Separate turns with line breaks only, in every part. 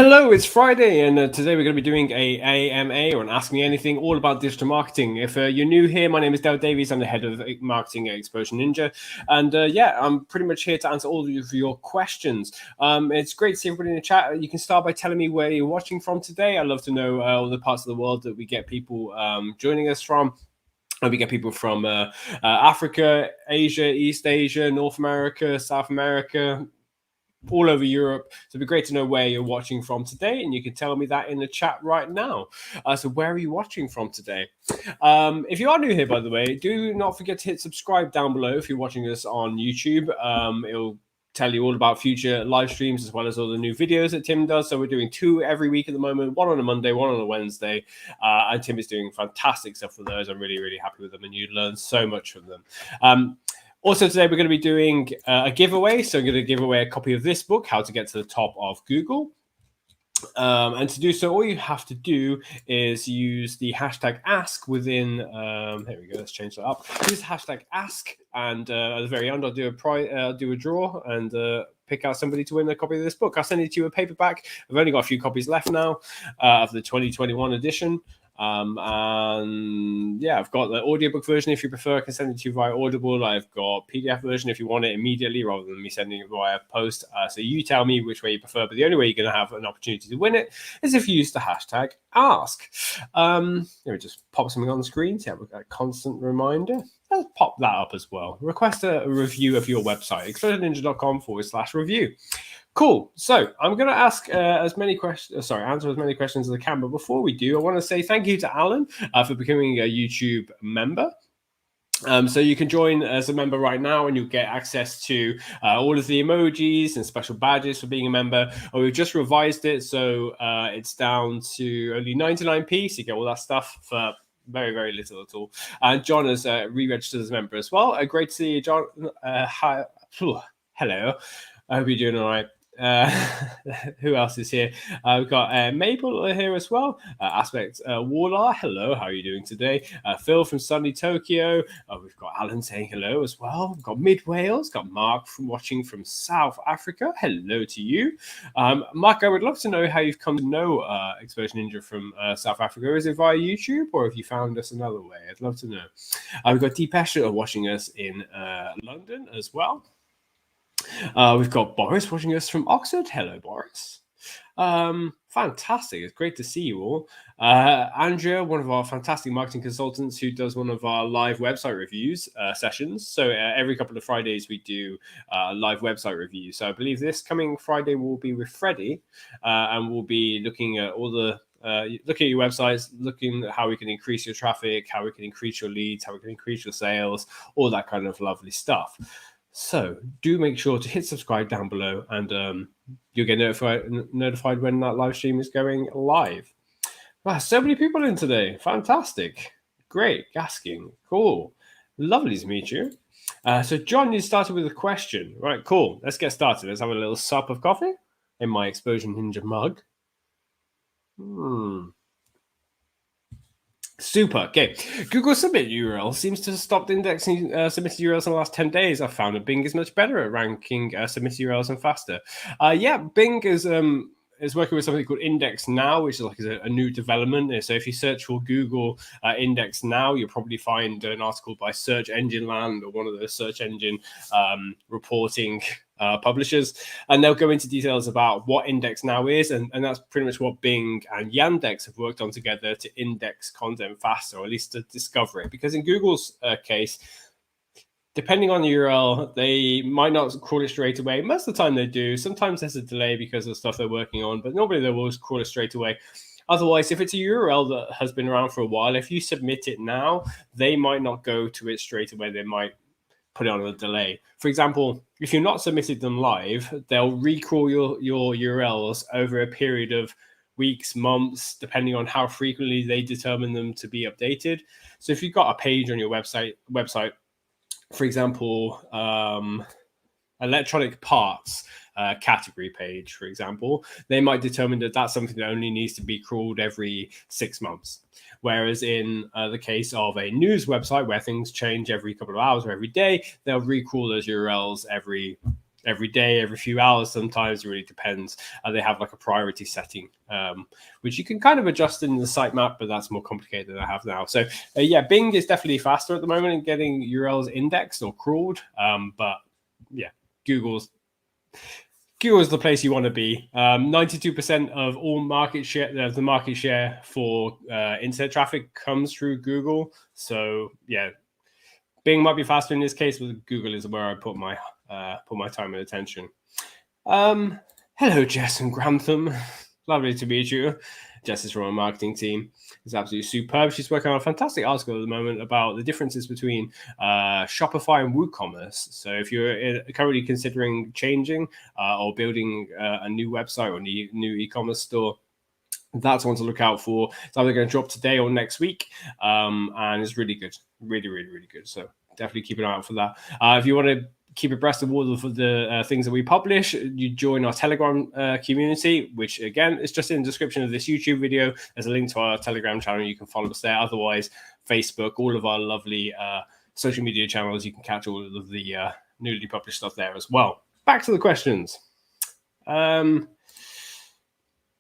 Hello, it's Friday, and today we're going to be doing a AMA, or an Ask Me Anything, all about digital marketing. If you're new here, my name is Dale Davies. I'm the head of marketing at Exposure Ninja, and I'm pretty much here to answer all of your questions. It's great to see everybody in the chat. You can start by telling me where you're watching from today. I'd love to know all the parts of the world that we get people joining us from. We get people from Africa, Asia, East Asia, North America, South America, all over Europe. So it'd be great to know where you're watching from today, and you can tell me that in the chat right now. So where are you watching from today? If you are new here, by the way, do not forget to hit subscribe down below if you're watching us on YouTube. It'll tell you all about future live streams as well as all the new videos that Tim does. So we're doing 2 every week at the moment, one on a Monday, one on a Wednesday. And Tim is doing fantastic stuff for those. I'm really, really happy with them, and you learn so much from them. Also, today we're going to be doing a giveaway. So I'm going to give away a copy of this book, How to Get to the Top of Google. And to do so, all you have to do is use the hashtag ask within, here we go, let's change that up. Use the hashtag ask, and at the very end, I'll do a draw and pick out somebody to win a copy of this book. I'll send it to you a paperback. I've only got a few copies left now of the 2021 edition. And yeah, I've got the audiobook version. If you prefer, I can send it to you via Audible. I've got PDF version if you want it immediately rather than me sending it via post. So you tell me which way you prefer, but the only way you're going to have an opportunity to win it is if you use the hashtag ask. Let me just pop something on the screen to have a constant reminder. Let's pop that up as well. Request a review of your website, exposureninja.com/review. Cool. So I'm going to ask answer as many questions as I can. But before we do, I want to say thank you to Alan for becoming a YouTube member. So you can join as a member right now, and you'll get access to all of the emojis and special badges for being a member. We've just revised it, so it's down to only 99p, so you get all that stuff for very, very little at all. And John has re-registered as a member as well. Great to see you, John. Hi. Hello. I hope you're doing all right. Who else is here? We've got Mabel here as well. Aspect Warlar, hello, how are you doing today? Phil from sunny Tokyo. We've got Alan saying hello as well. We've got Mid Wales, got Mark watching from South Africa. Hello to you. Mark, I would love to know how you've come to know Exposure Ninja from South Africa. Is it via YouTube, or have you found us another way? I'd love to know. We've got Deepesh watching us in London as well. We've got Boris watching us from Oxford. Hello, Boris. Fantastic. It's great to see you all. Andrea, one of our fantastic marketing consultants who does one of our live website reviews sessions. So every couple of Fridays, we do live website reviews. So I believe this coming Friday will be with Freddie, and we'll be looking at all the looking at your websites, looking at how we can increase your traffic, how we can increase your leads, how we can increase your sales, all that kind of lovely stuff. So do make sure to hit subscribe down below, and you'll get notified when that live stream is going live. Wow, so many people in today. Fantastic. Great. Gasking. Cool. Lovely to meet you. So John, you started with a question. Right, cool. Let's get started. Let's have a little sup of coffee in my Exposure Ninja mug. Super. Okay. Google Submit URL seems to have stopped indexing submitted URLs in the last 10 days. I've found that Bing is much better at ranking submitted URLs and faster. Yeah, Bing is working with something called Index Now, which is like a new development. So if you search for Google Index Now, you'll probably find an article by Search Engine Land or one of those search engine reporting publishers, and they'll go into details about what Index Now is, and that's pretty much what Bing and Yandex have worked on together to index content faster, or at least to discover it. Because in Google's case, depending on the URL, they might not crawl it straight away. Most of the time they do. Sometimes there's a delay because of the stuff they're working on, but normally they will crawl it straight away. Otherwise, if it's a URL that has been around for a while, if you submit it now, they might not go to it straight away. They might put it on a delay. For example, if you're not submitted them live, they'll recrawl your URLs over a period of weeks, months, depending on how frequently they determine them to be updated. So if you've got a page on your website, for example, electronic parts category page, for example, they might determine that that's something that only needs to be crawled every 6 months. Whereas in the case of a news website where things change every couple of hours or every day, they'll recrawl those URLs every every day, every few hours. Sometimes it really depends. They have like a priority setting, which you can kind of adjust in the sitemap, but that's more complicated than I have now. So yeah, Bing is definitely faster at the moment in getting URLs indexed or crawled. But yeah, Google's the place you want to be. 92% of all market share, the market share for internet traffic comes through Google. So yeah, Bing might be faster in this case, but Google is where I put my time and attention. Hello, Jess and Grantham. Lovely to meet you. Jess is from our marketing team. It's absolutely superb. She's working on a fantastic article at the moment about the differences between Shopify and WooCommerce. So if you're currently considering changing or building a new website or new e-commerce store, that's one to look out for. It's either going to drop today or next week, and it's really good, really, really, really good. So definitely keep an eye out for that. If you want to keep abreast of all of the things that we publish, you join our Telegram community, which again is just in the description of this YouTube video. There's a link to our Telegram channel. You can follow us there. Otherwise, Facebook, all of our lovely social media channels, you can catch all of the newly published stuff there as well. Back to the questions.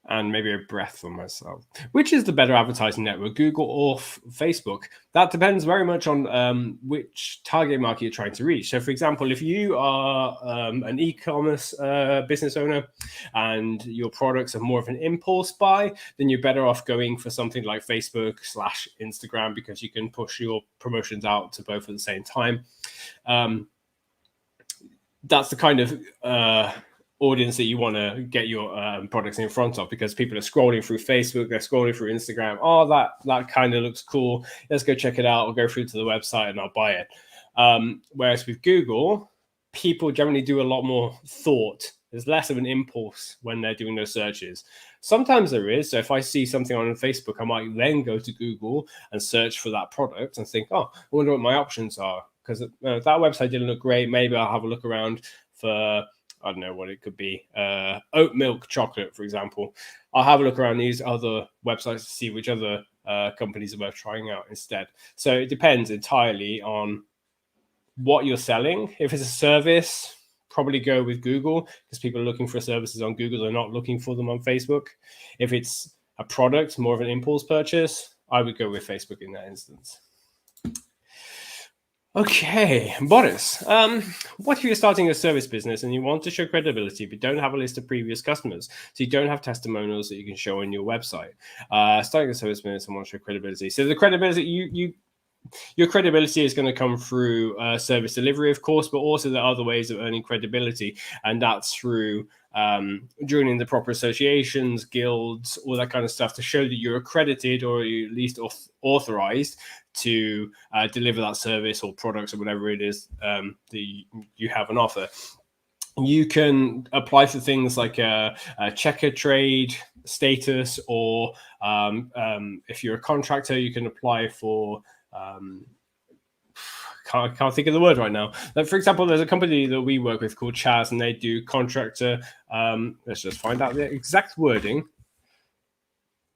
And maybe a breath for myself. Which is the better advertising network, Google or Facebook? That depends very much on which target market you're trying to reach. So, for example, if you are an e-commerce business owner and your products are more of an impulse buy, then you're better off going for something like Facebook/Instagram, because you can push your promotions out to both at the same time. That's the kind of audience that you want to get your products in front of, because people are scrolling through Facebook, they're scrolling through Instagram. Oh, that kind of looks cool. Let's go check it out. I'll go through to the website and I'll buy it. Whereas with Google, people generally do a lot more thought. There's less of an impulse when they're doing those searches. Sometimes there is. So if I see something on Facebook, I might then go to Google and search for that product and think, oh, I wonder what my options are, because that website didn't look great. Maybe I'll have a look around for, I don't know what it could be, oat milk chocolate, for example. I'll have a look around these other websites to see which other companies are worth trying out instead. So it depends entirely on what you're selling. If it's a service, probably go with Google, because people are looking for services on Google. They're not looking for them on Facebook. If it's a product, more of an impulse purchase, I would go with Facebook in that instance. Okay, Boris, what if you're starting a service business and you want to show credibility but don't have a list of previous customers, so you don't have testimonials that you can show on your website? Starting a service business and want to show credibility. So the credibility, your credibility is going to come through service delivery, of course, but also there are other ways of earning credibility, and that's through joining the proper associations, guilds, all that kind of stuff, to show that you're accredited or at least authorized to deliver that service or products or whatever it is that you have on offer. You can apply for things like a checker trade status, or if you're a contractor, you can apply for can't think of the word right now. Like, for example, there's a company that we work with called Chaz, and they do contractor. Let's just find out the exact wording.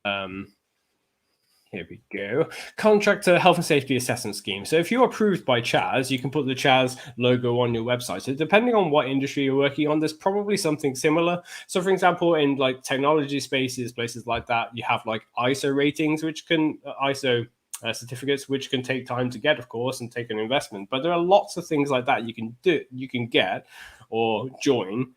Here we go. Contractor Health and Safety Assessment Scheme. So if you're approved by Chaz, you can put the Chaz logo on your website. So depending on what industry you're working on, there's probably something similar. So for example, in like technology spaces, places like that, you have like ISO ratings, which can ISO certificates, which can take time to get, of course, and take an investment. But there are lots of things like that you can get or join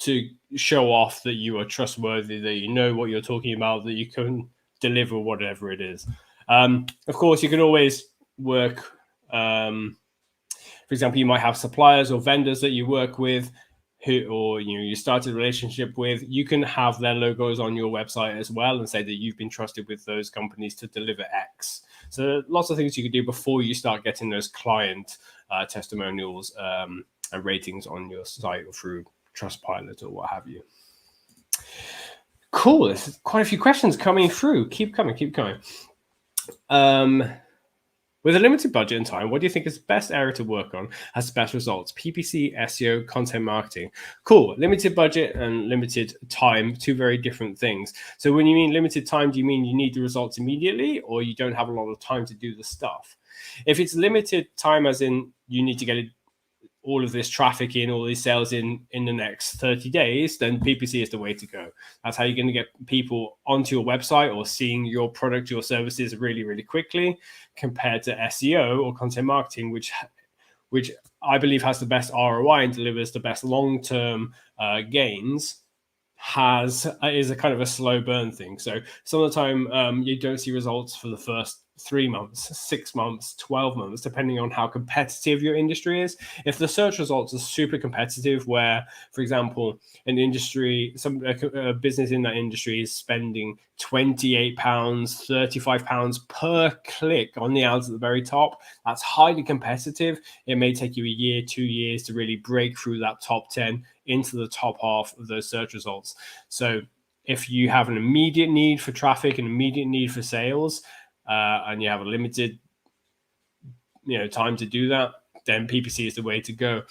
to show off that you are trustworthy, that you know what you're talking about, that you can deliver whatever it is. Of course, you can always work. For example, you might have suppliers or vendors that you work with, or you started a relationship with. You can have their logos on your website as well and say that you've been trusted with those companies to deliver X. So lots of things you can do before you start getting those client testimonials and ratings on your site or through Trustpilot or what have you. Cool. There's quite a few questions coming through. Keep coming. With a limited budget and time, what do you think is the best area to work on, has the best results? PPC, SEO, content marketing. Cool. Limited budget and limited time, two very different things. So when you mean limited time, do you mean you need the results immediately, or you don't have a lot of time to do the stuff? If it's limited time, as in you need to get it all of this traffic in, all these sales in the next 30 days, then PPC is the way to go. That's how you're going to get people onto your website or seeing your product, your services really, really quickly, compared to SEO or content marketing, which I believe has the best ROI and delivers the best long-term gains, is a kind of a slow burn thing. So some of the time you don't see results for the first 3 months, 6 months, 12 months, depending on how competitive your industry is. If the search results are super competitive, where, for example, an industry, a business in that industry is spending £28, £35 per click on the ads at the very top, that's highly competitive. It may take you a year, 2 years to really break through that top 10 into the top half of those search results. So if you have an immediate need for traffic, an immediate need for sales, and you have a limited, time to do that, then PPC is the way to go.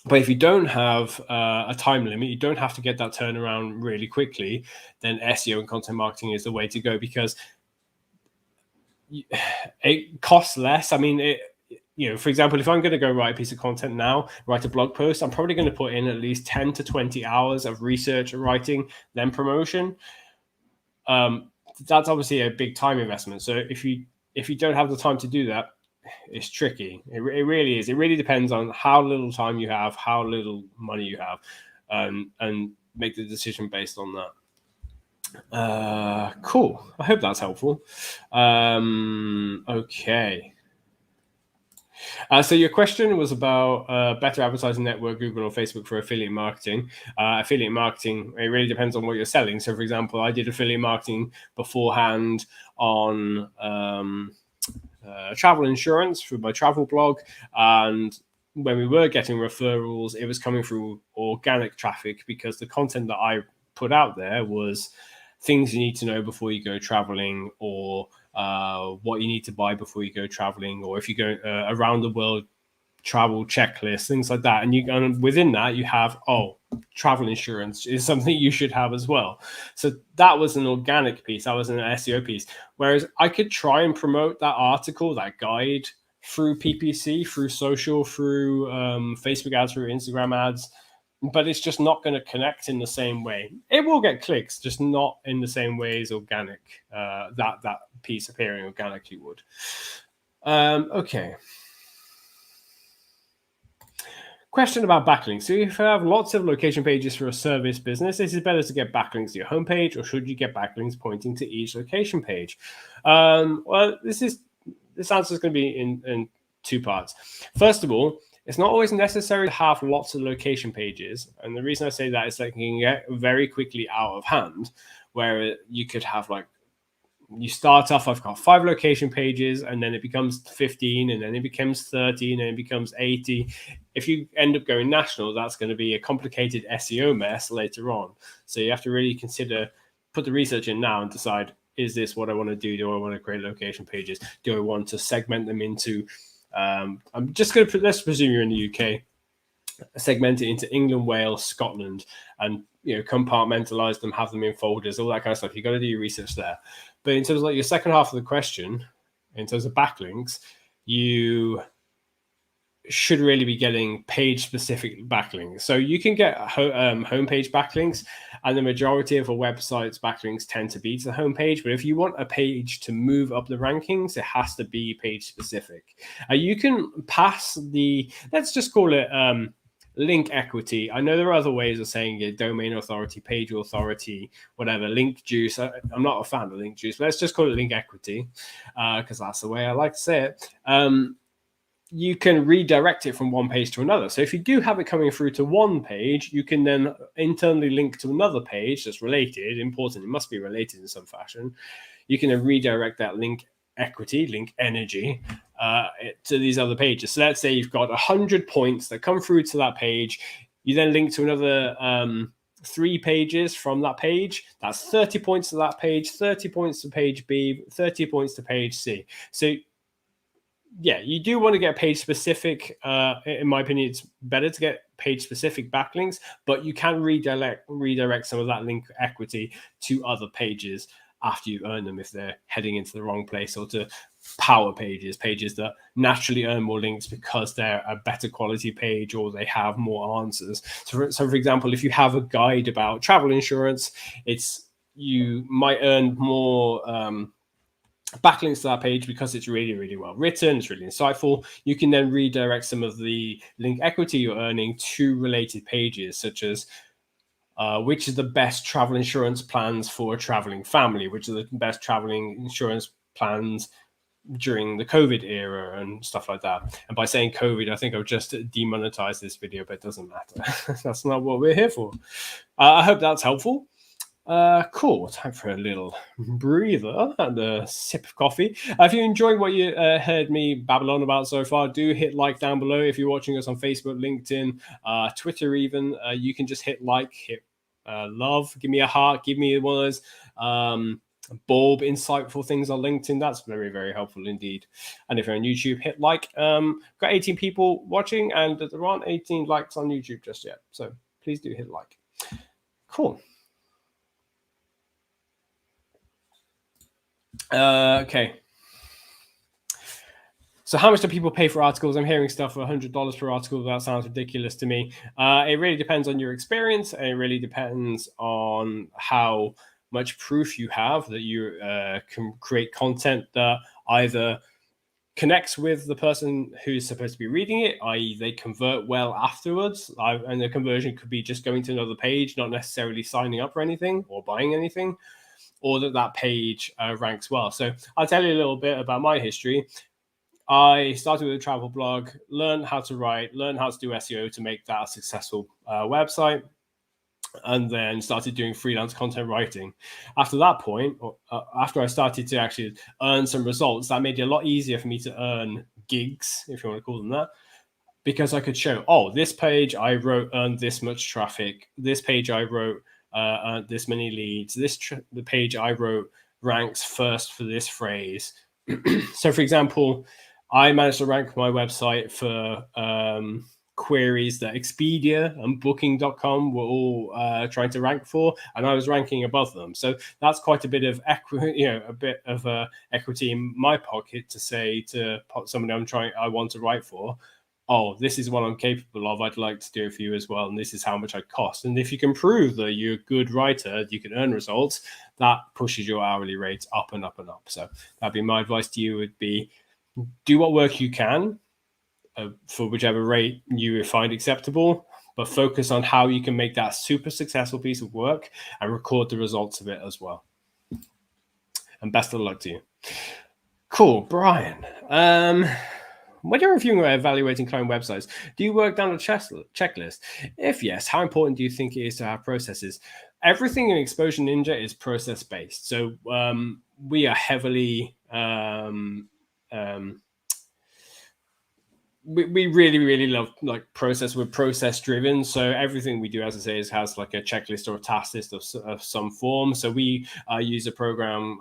But if you don't have a time limit, you don't have to get that turnaround really quickly, then SEO and content marketing is the way to go, because it costs less. I mean, for example, if I'm going to go write a piece of content now, write a blog post, I'm probably going to put in at least 10 to 20 hours of research and writing, then promotion. That's obviously a big time investment. So if you don't have the time to do that, it's tricky. It really is. It really depends on how little time you have, how little money you have, and make the decision based on that. Cool. I hope that's helpful. Okay. So your question was about better advertising network, Google or Facebook for affiliate marketing. Affiliate marketing, it really depends on what you're selling. So, for example, I did affiliate marketing beforehand on travel insurance through my travel blog. And when we were getting referrals, it was coming through organic traffic, because the content that I put out there was things you need to know before you go traveling, or what you need to buy before you go traveling, or if you go around the world travel checklist, things like that. And within that you have, travel insurance is something you should have as well. So that was an organic piece, that was an SEO piece. Whereas I could try and promote that article, that guide, through PPC, through social, through Facebook ads, through Instagram ads, but it's just not going to connect in the same way. It will get clicks, just not in the same way as organic, that piece appearing organically would. Okay. Question about backlinks. So if you have lots of location pages for a service business, is it better to get backlinks to your homepage, or should you get backlinks pointing to each location page? Well, this answer is going to be in two parts. First of all, it's not always necessary to have lots of location pages. And the reason I say that is that it can get very quickly out of hand, where you could have, like, you start off, I've got 5 location pages, and then it becomes 15, and then it becomes 30, and then it becomes 80. If you end up going national, that's going to be a complicated SEO mess later on. So you have to really put the research in now and decide, is this what I want to do? Do I want to create location pages? Do I want to segment them into, I'm just going to let's presume you're in the UK, segment it into England, Wales, Scotland, and compartmentalize them, have them in folders, all that kind of stuff. You got to do your research there. But in terms of, like, your second half of the question, in terms of backlinks, you should really be getting page-specific backlinks. So you can get homepage backlinks, and the majority of a website's backlinks tend to be to the homepage. But if you want a page to move up the rankings, it has to be page-specific. You can pass let's just call it link equity. I know there are other ways of saying it: domain authority, page authority, whatever, link juice. I'm not a fan of link juice, but let's just call it link equity, because that's the way I like to say it. You can redirect it from one page to another. So if you do have it coming through to one page, you can then internally link to another page that's related. Important, it must be related in some fashion. You can then redirect that link equity, link energy, to these other pages. So let's say you've got 100 points that come through to that page. You then link to another 3 pages from that page. That's 30 points to that page, 30 points to page B, 30 points to page C. So yeah, you do want to get page specific. In my opinion, it's better to get page specific backlinks, but you can redirect some of that link equity to other pages. after you earn them if they're heading into the wrong place, or to power pages that naturally earn more links because they're a better quality page or they have more answers. So for example, if you have a guide about travel insurance, you might earn more backlinks to that page because it's really, really well written, it's really insightful. You can then redirect some of the link equity you're earning to related pages, such as which is the best travel insurance plans for a traveling family, which are the best traveling insurance plans during the COVID era and stuff like that. And by saying COVID, I think I've just demonetized this video, but it doesn't matter. That's not what we're here for. I hope that's helpful. Cool. Time for a little breather and a sip of coffee. If you enjoyed what you heard me babble on about so far, do hit like down below. If you're watching us on Facebook, LinkedIn, Twitter even, you can just hit like, hit love, give me a heart, give me one of those bulb insightful things on LinkedIn. That's very, very helpful indeed. And if you're on YouTube, hit like. Got 18 people watching and there aren't 18 likes on YouTube just yet. So please do hit like. Cool. Okay. So how much do people pay for articles? I'm hearing stuff for $100 per article. That sounds ridiculous to me. It really depends on your experience, and it really depends on how much proof you have that you can create content that either connects with the person who's supposed to be reading it, i.e. they convert well afterwards, and the conversion could be just going to another page, not necessarily signing up for anything or buying anything, or that page ranks well. So I'll tell you a little bit about my history. I started with a travel blog, learned how to write, learned how to do SEO to make that a successful website, and then started doing freelance content writing. After that point, after I started to actually earn some results, that made it a lot easier for me to earn gigs, if you want to call them that, because I could show, oh, this page I wrote earned this much traffic, this page I wrote earned this many leads, the page I wrote ranks first for this phrase. So, for example, I managed to rank my website for queries that Expedia and Booking.com were all trying to rank for, and I was ranking above them. So that's quite a bit of equity, equity in my pocket to say to someone I want to write for, oh, this is what I'm capable of. I'd like to do it for you as well, and this is how much I cost. And if you can prove that you're a good writer, you can earn results. That pushes your hourly rate up and up and up. So that'd be my advice to you: would be do what work you can for whichever rate you find acceptable, but focus on how you can make that super successful piece of work and record the results of it as well. And best of luck to you. Cool, Brian. When you're reviewing or evaluating client websites, do you work down a checklist? If yes, how important do you think it is to have processes? Everything in Exposure Ninja is process-based. So we are heavily... we really, really love process. We're process driven. So everything we do, as I say, has like a checklist or a task list of some form. So we use a program,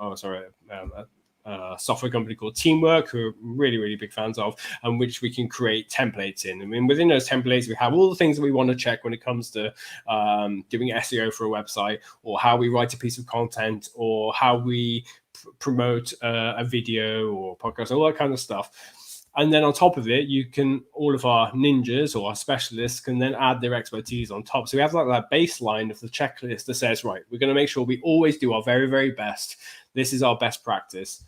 a software company called Teamwork, who are really, really big fans of, and which we can create templates in. I mean, within those templates, we have all the things that we want to check when it comes to doing SEO for a website, or how we write a piece of content, or how we promote a video or podcast, all that kind of stuff. And then on top of it, all of our ninjas or our specialists can then add their expertise on top. So we have like that baseline of the checklist that says, right, we're going to make sure we always do our very, very best. This is our best practice.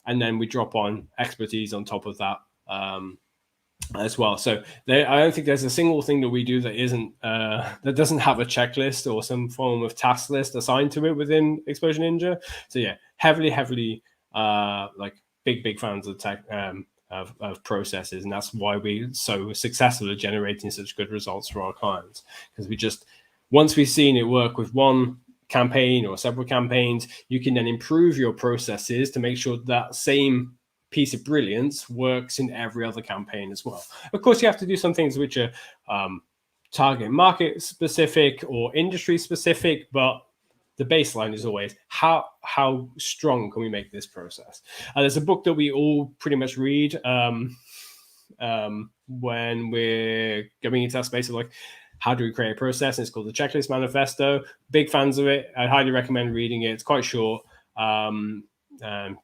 And then we drop on expertise on top of that as well. So I don't think there's a single thing that we do that isn't that doesn't have a checklist or some form of task list assigned to it within Exposure Ninja. So yeah, heavily big fans of tech. Of processes, and that's why we're so successful at generating such good results for our clients, because once we've seen it work with one campaign or several campaigns, you can then improve your processes to make sure that same piece of brilliance works in every other campaign as well. Of course, you have to do some things which are target market specific or industry specific, but the baseline is always how strong can we make this process? There's a book that we all pretty much read when we're going into that space of how do we create a process? And it's called the Checklist Manifesto. Big fans of it. I highly recommend reading it. It's quite short.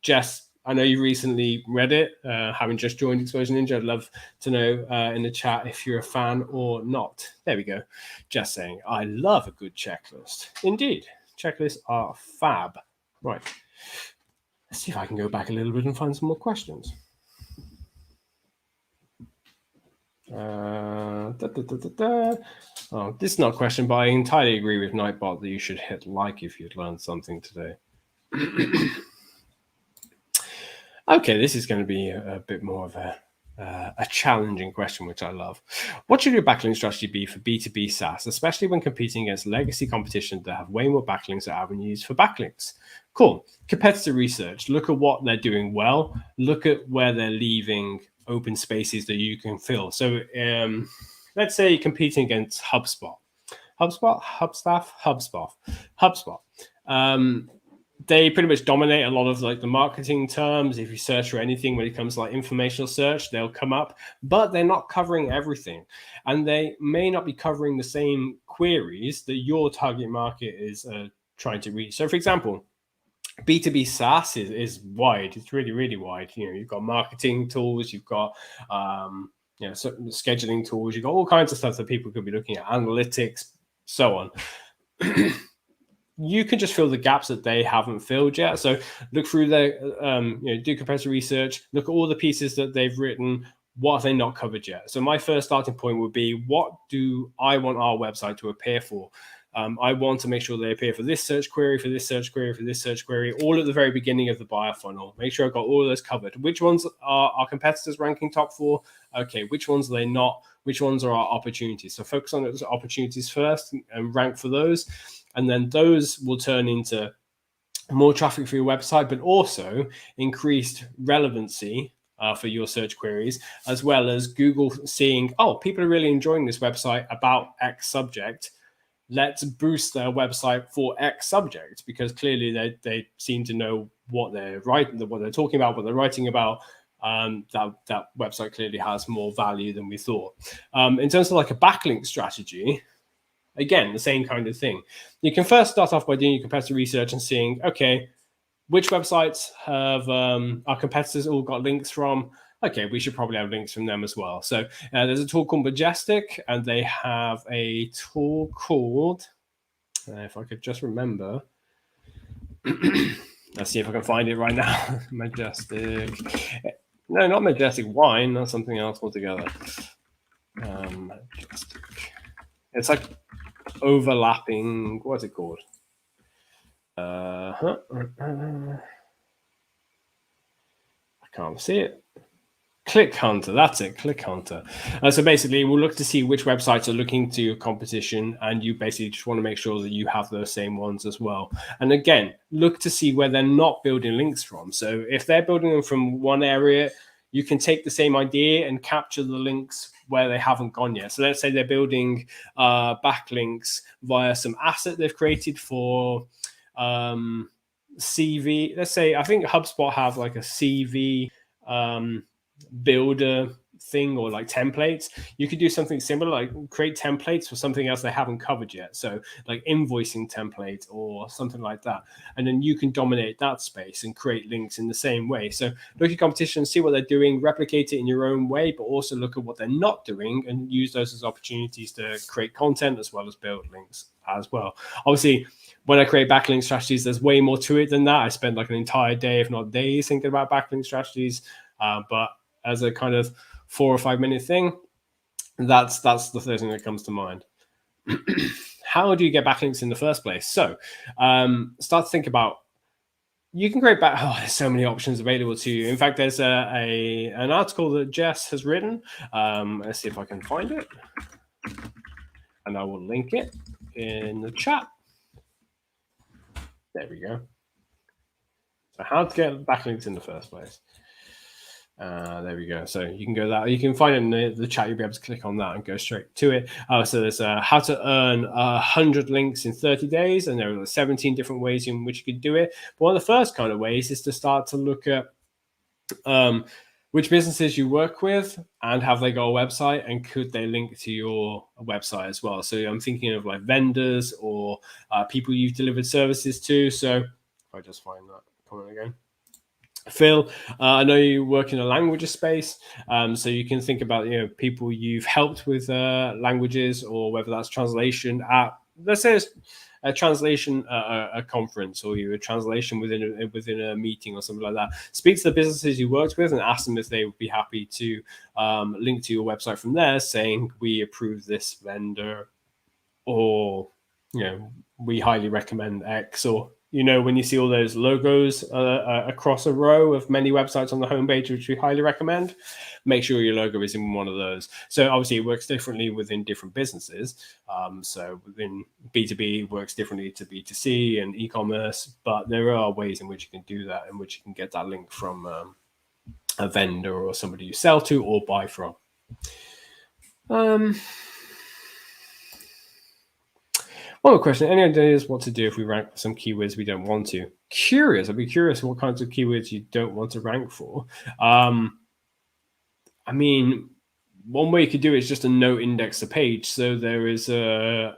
Jess, I know you recently read it, having just joined Exposure Ninja. I'd love to know in the chat if you're a fan or not. There we go. Just saying, I love a good checklist. Indeed, checklists are fab. Right. Let's see if I can go back a little bit and find some more questions. Oh, this is not a question, but I entirely agree with Nightbot that you should hit like if you'd learned something today. Okay, this is going to be a bit more of a challenging question, which I love. What should your backlink strategy be for B2B SaaS, especially when competing against legacy competition that have way more backlinks or avenues for backlinks? Cool. Competitor research. Look at what they're doing well. Look at where they're leaving open spaces that you can fill. So let's say you're competing against HubSpot. HubSpot. They pretty much dominate a lot of like the marketing terms. If you search for anything when it comes to like informational search, they'll come up, but they're not covering everything. And they may not be covering the same queries that your target market is trying to reach. So for example, B2B SaaS is wide. It's really, really wide. You know, you've got marketing tools, you've got certain scheduling tools, you've got all kinds of stuff that people could be looking at, analytics, so on. You can just fill the gaps that they haven't filled yet. So look through their, do competitor research, look at all the pieces that they've written. What have they not covered yet? So my first starting point would be, what do I want our website to appear for? I want to make sure they appear for this search query, for this search query, for this search query, all at the very beginning of the buyer funnel. Make sure I've got all of those covered. Which ones are our competitors ranking top for? Okay, which ones are they not? Which ones are our opportunities? So focus on those opportunities first and rank for those. And then those will turn into more traffic for your website, but also increased relevancy for your search queries, as well as Google seeing, oh, people are really enjoying this website about X subject. Let's boost their website for X subject, because clearly they seem to know what they're writing, what they're talking about, what they're writing about. That website clearly has more value than we thought. In terms of like a backlink strategy, again, the same kind of thing. You can first start off by doing your competitor research and seeing, okay, which websites have our competitors all got links from? Okay, we should probably have links from them as well. So there's a tool called Majestic, and they have a tool called, if I could just remember, let's see if I can find it right now. Majestic. No, not Majestic Wine. That's something else altogether. Majestic. It's like overlapping. What's it called? I can't see it. Click Hunter, that's it, Click Hunter. So basically, we'll look to see which websites are looking to your competition, and you basically just want to make sure that you have those same ones as well. And again, look to see where they're not building links from. So if they're building them from one area, you can take the same idea and capture the links where they haven't gone yet. So let's say they're building backlinks via some asset they've created for CV. Let's say, I think HubSpot have like a CV builder thing, or like templates. You could do something similar, like create templates for something else they haven't covered yet. So like invoicing template or something like that. And then you can dominate that space and create links in the same way. So look at competition, see what they're doing, replicate it in your own way, but also look at what they're not doing and use those as opportunities to create content as well as build links as well. Obviously, when I create backlink strategies, there's way more to it than that. I spend like an entire day, if not days, thinking about backlink strategies. But as a kind of 4 or 5 minute thing, that's the first thing that comes to mind. How do you get backlinks in the first place? So start to think about, you can create there's so many options available to you. In fact, there's an article that Jess has written. Let's see if I can find it, and I will link it in the chat. There we go. So how to get backlinks in the first place. There we go. So you can go that. You can find it in the chat. You'll be able to click on that and go straight to it. So there's how to earn 100 links in 30 days, and there are 17 different ways in which you could do it. But one of the first kind of ways is to start to look at which businesses you work with, and have they got a website, and could they link to your website as well. So I'm thinking of like vendors or people you've delivered services to. So if I just find that comment again. Phil, I know you work in a languages space, so you can think about people you've helped with languages, or whether that's translation at, let's say, a translation a conference, or you a translation within a meeting or something like that. Speak to the businesses you worked with and ask them if they would be happy to link to your website from there, saying we approve this vendor, or we highly recommend X, or when you see all those logos across a row of many websites on the homepage, which we highly recommend, make sure your logo is in one of those. So obviously it works differently within different businesses. So within B2B, it works differently to B2C and e-commerce, but there are ways in which you can do that, in which you can get that link from a vendor or somebody you sell to or buy from. One more question. Any ideas what to do if we rank for some keywords we don't want to? I'd be curious what kinds of keywords you don't want to rank for. I mean, one way you could do it is just to no index the page. So there is a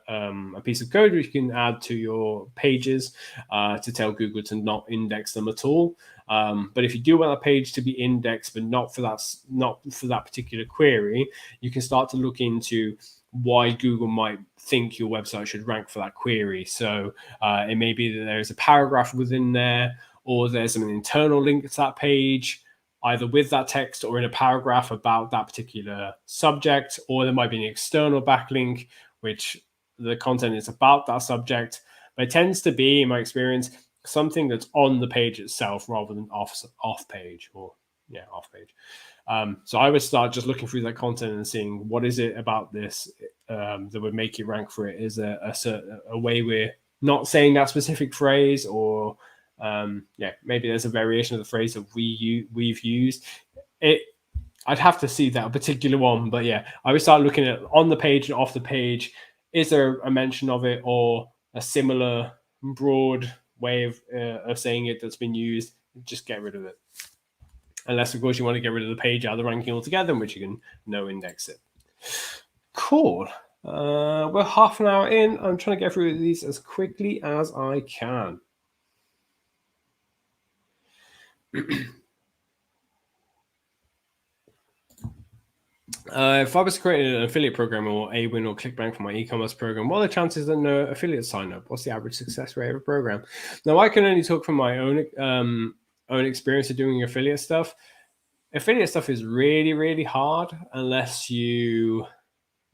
piece of code which you can add to your pages to tell Google to not index them at all. But if you do want a page to be indexed, but not for that particular query, you can start to look into why Google might think your website should rank for that query. So it may be that there's a paragraph within there, or there's an internal link to that page, either with that text or in a paragraph about that particular subject, or there might be an external backlink, which the content is about that subject. But it tends to be, in my experience, something that's on the page itself rather than off page, or off page. So I would start just looking through that content and seeing what is it about this that would make you rank for it. Is a way we're not saying that specific phrase, or maybe there's a variation of the phrase that we've used. I'd have to see that particular one, but I would start looking at on the page and off the page. Is there a mention of it, or a similar broad way of saying it that's been used? Just get rid of it. Unless, of course, you want to get rid of the page out of the ranking altogether, in which you can no index it. Cool. We're half an hour in. I'm trying to get through these as quickly as I can. If I was creating an affiliate program, or AWin or ClickBank for my e-commerce program, what are the chances that no affiliates sign up? What's the average success rate of a program? Now, I can only talk from my own experience of doing affiliate stuff. Affiliate stuff is really, really hard unless you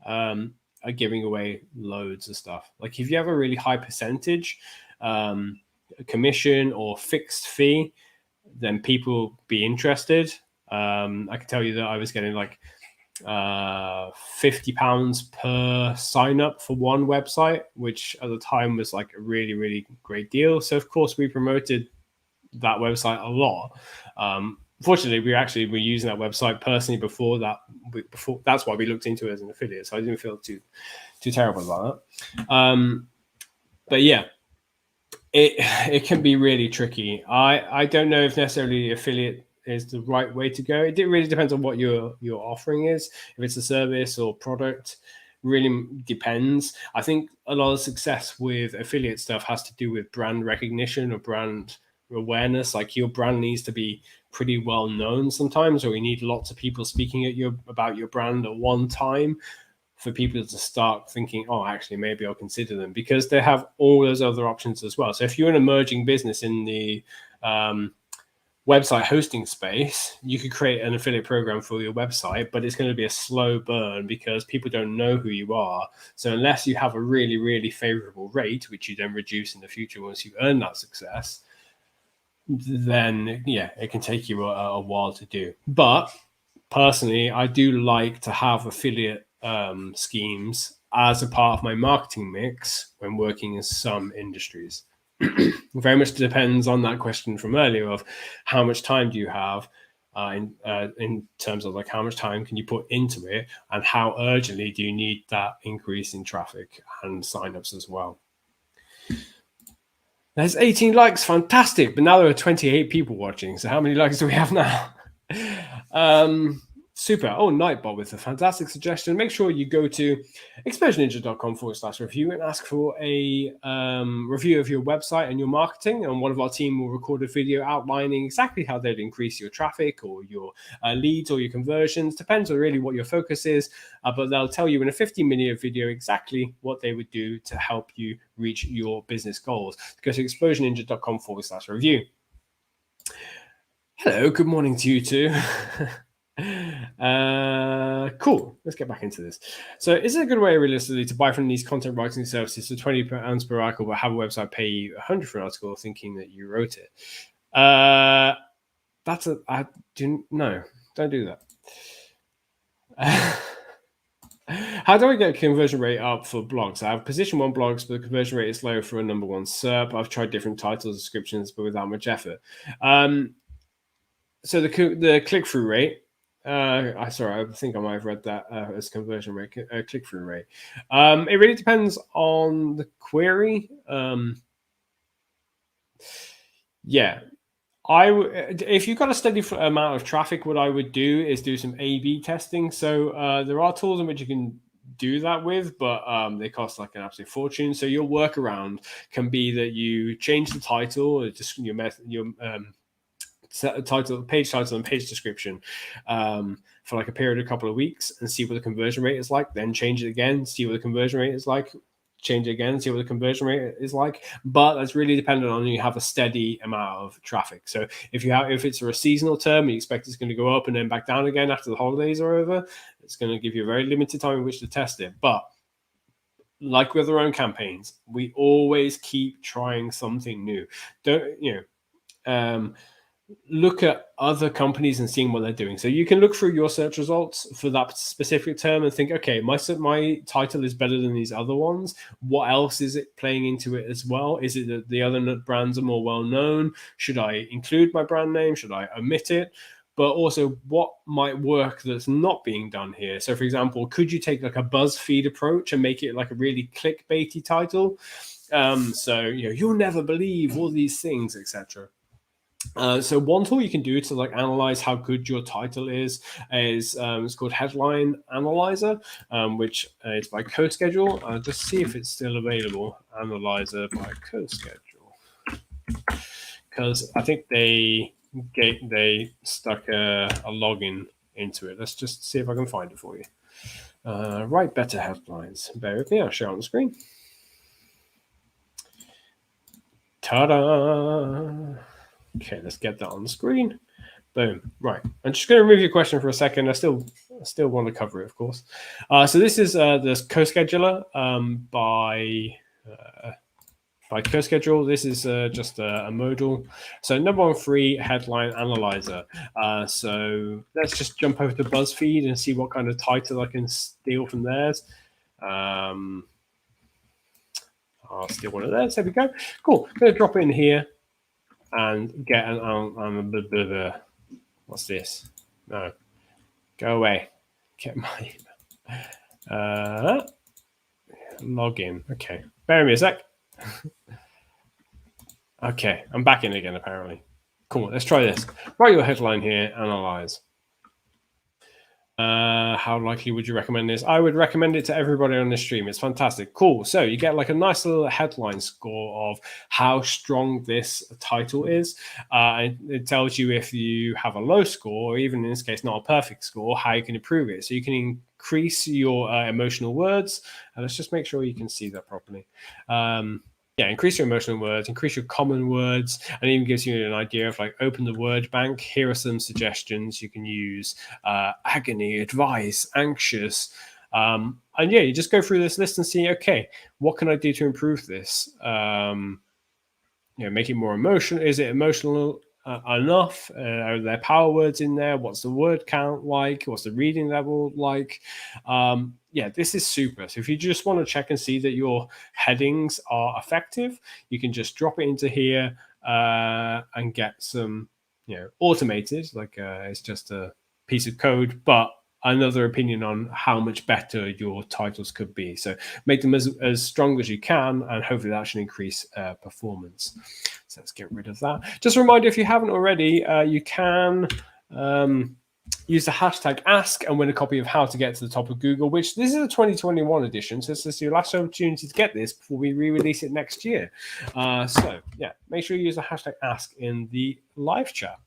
are giving away loads of stuff. Like if you have a really high percentage commission or fixed fee, then people be interested. I can tell you that I was getting like £50 per sign up for one website, which at the time was like a really, really great deal. So of course we promoted that website a lot. Fortunately, we were using that website personally before that. That's why we looked into it as an affiliate. So I didn't feel too terrible about that. But it can be really tricky. I don't know if necessarily affiliate is the right way to go. It really depends on what your offering is. If it's a service or product, really depends. I think a lot of success with affiliate stuff has to do with brand recognition or brand awareness. Like your brand needs to be pretty well known sometimes, or you need lots of people speaking about your brand at one time for people to start thinking, oh, actually, maybe I'll consider them, because they have all those other options as well. So if you're an emerging business in the website hosting space, you could create an affiliate program for your website, but it's going to be a slow burn because people don't know who you are. So unless you have a really, really favorable rate, which you then reduce in the future once you earn that success, then it can take you a while to do. But personally, I do like to have affiliate schemes as a part of my marketing mix when working in some industries. Very much depends on that question from earlier of how much time do you have in terms of like how much time can you put into it, and how urgently do you need that increase in traffic and signups as well. There's 18 likes, fantastic. But now there are 28 people watching. So how many likes do we have now? Super. Oh, Nightbot with a fantastic suggestion. Make sure you go to exposureninja.com/review and ask for a review of your website and your marketing. And one of our team will record a video outlining exactly how they'd increase your traffic or your leads or your conversions. Depends on really what your focus is. But they'll tell you in a 15-minute video exactly what they would do to help you reach your business goals. Go to exposureninja.com/review. Hello, good morning to you too. Cool. Let's get back into this. So, is it a good way realistically to buy from these content writing services for £20 per article, but have a website pay you £100 for an article, thinking that you wrote it? I no, don't do that. How do I get conversion rate up for blogs? I have position 1 blogs, but the conversion rate is low for a number 1 SERP. I've tried different titles, descriptions, but without much effort. So the click-through rate. I think I might have read that as conversion rate, click-through rate. It really depends on the query. Yeah, if you've got a steady amount of traffic, what I would do is do some A/B testing. So there are tools in which you can do that with, but they cost like an absolute fortune. So your workaround can be that you change the title, or just your title, page title, and page description for like a period of a couple of weeks and see what the conversion rate is like. Then change it again, see what the conversion rate is like. Change it again, see what the conversion rate is like. But that's really dependent on you have a steady amount of traffic. So if it's a seasonal term, you expect it's going to go up and then back down again after the holidays are over, it's going to give you a very limited time in which to test it. But like with our own campaigns, we always keep trying something new. Look at other companies and seeing what they're doing. So you can look through your search results for that specific term and think, okay, my title is better than these other ones. What else is it playing into it as well? Is it that the other brands are more well known? Should I include my brand name? Should I omit it? But also, what might work that's not being done here? So, for example, could you take like a BuzzFeed approach and make it like a really clickbaity title? So you'll never believe all these things, etc. So one tool you can do to like analyze how good your title is it's called Headline Analyzer, which is by CoSchedule. I'll just see if it's still available. Analyzer by CoSchedule, because I think they stuck a login into it. Let's just see if I can find it for you. Write better headlines. Bear with me. I'll show it on the screen. Ta-da! Okay, let's get that on the screen. Boom. Right. I'm just going to remove your question for a second. I still want to cover it, of course. So this is the CoScheduler by CoSchedule. This is just a modal. So number 1 free headline analyzer. So let's just jump over to BuzzFeed and see what kind of title I can steal from theirs. I'll steal one of theirs. There we go. Cool. I'm going to drop it in here and get what's this? No, go away. Get my login. Okay, bear with me a sec. Okay, I'm back in again apparently. Cool, let's try this. Write your headline here, analyze. How likely would you recommend this? I would recommend it to everybody on the stream. It's fantastic. Cool. So you get like a nice little headline score of how strong this title is. It tells you if you have a low score, or even in this case, not a perfect score, how you can improve it. So you can increase your emotional words. Let's just make sure you can see that properly. Increase your emotional words, increase your common words, and even gives you an idea of like open the word bank. Here are some suggestions you can use: agony, advice, anxious, and you just go through this list and see, okay, what can I do to improve this? Make it more emotional. Is it emotional enough? Are there power words in there? What's the word count like? What's the reading level like? This is super. So if you just want to check and see that your headings are effective, you can just drop it into here and get some, automated, like it's just a piece of code, but another opinion on how much better your titles could be. So make them as strong as you can, and hopefully that should increase performance. So let's get rid of that. Just a reminder, if you haven't already, you can use the hashtag ask and win a copy of How to Get to the Top of Google, which this is a 2021 edition. So this is your last opportunity to get this before we re-release it next year. So yeah, make sure you use the hashtag ask in the live chat.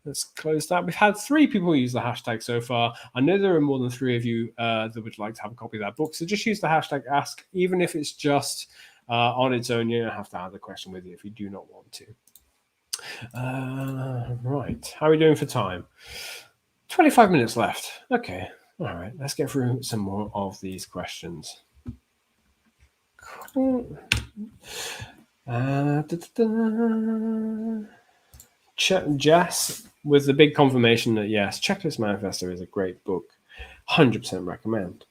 Let's close that. We've had 3 people use the hashtag so far. I know there are more than 3 of you that would like to have a copy of that book. So just use the hashtag ask, even if it's just on its own. You don't have to have the question with you if you do not want to. Right. How are we doing for time? 25 minutes left. Okay. All right. Let's get through some more of these questions. Cool. Jess with the big confirmation that yes, Checklist Manifesto is a great book. 100% recommend.